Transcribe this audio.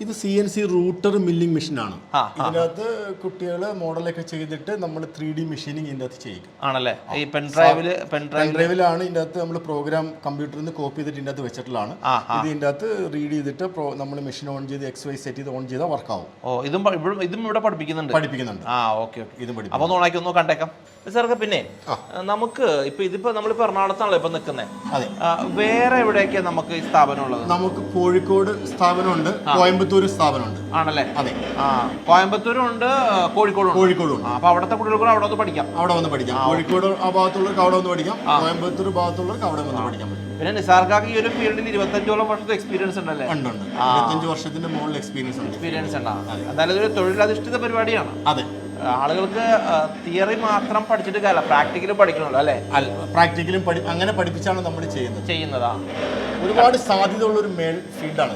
ഇത് CNC router milling മെഷീനാണ്. ഇതിനകത്ത് കുട്ടികൾ മോഡലൊക്കെ ചെയ്തിട്ട് നമ്മൾ 3D മെഷീനിങ് ഇതിൻ്റെ അകത്ത് ചെയ്യും ആണല്ലേ. ഈ പെൻഡ്രൈവിലാണ് ഇതിൻ്റെ അകത്ത് നമ്മൾ പ്രോഗ്രാം കമ്പ്യൂട്ടറിൽ നിന്ന് കോപ്പി ചെയ്തിട്ട് ഇതിൻ്റെ അകത്ത് വെച്ചിട്ടുള്ളതാണ്. ഇത് ഇതിൻ്റെ അകത്ത് റീഡ് ചെയ്തിട്ട് നമ്മൾ മെഷീൻ ഓൺ ചെയ്ത് XY സെറ്റ് ചെയ്ത് ഓൺ ചെയ്താൽ വർക്കാവും. ഇതും ഇവിടെ പഠിപ്പിക്കുന്നുണ്ട്. ഓക്കെ. ഇതും പഠിപ്പിക്കും. അപ്പോൾ ഓണാക്കി ഒന്ന് കണ്ടേക്കാം സാർക്ക്. പിന്നെ നമുക്ക് ഇതിപ്പോ നമ്മളിപ്പോ എറണാകുളത്താണല്ലോ ഇപ്പൊ നിൽക്കുന്നത്. വേറെ എവിടെയൊക്കെയാണ് നമുക്ക് ഈ സ്ഥാപനം ഉള്ളത്? നമുക്ക് കോഴിക്കോട് സ്ഥാപനമുണ്ട്, കോയമ്പത്തൂർ സ്ഥാപനമുണ്ട്. ആണല്ലേ. അതെ. കോയമ്പത്തൂരും ഉണ്ട്, കോഴിക്കോടും ഉണ്ട്. അപ്പൊ അവിടുത്തെ കുട്ടികൾക്ക് അവിടെ വന്ന് പഠിക്കാം. കോഴിക്കോട് ആ ഭാഗത്തുള്ളവർക്ക് അവിടെ വന്ന് പഠിക്കാം, കോയമ്പത്തൂർ ഭാഗത്തുള്ളവർക്ക് അവിടെ വന്ന് പഠിക്കാൻ പറ്റും. പിന്നെ നിസാർക്കാക്ക് ഈ ഒരു ഫീൽഡിൽ 25ഓളം വർഷത്തെ എക്സ്പീരിയൻസ് ഉണ്ടല്ലേ? 25 വർഷത്തിന്റെ മുകളിൽ എക്സ്പീരിയൻസ് ഉണ്ട്. എന്തായാലും ഇതൊരു തൊഴിലധിഷ്ഠിത പരിപാടിയാണ്. അതെ. ആളുകൾക്ക് തിയറി മാത്രം പഠിച്ചിട്ട് കാര്യമില്ല, പ്രാക്ടിക്കലും പഠിക്കണമല്ലോ അല്ലേ? പ്രാക്ടിക്കലും അങ്ങനെ പഠിപ്പിച്ചാണ് നമ്മൾ ചെയ്യുന്നതാ. ചെയ്യുന്നതാ. ഒരുപാട് സാധ്യത ഉള്ള ഒരു ഫീൽഡാണ്.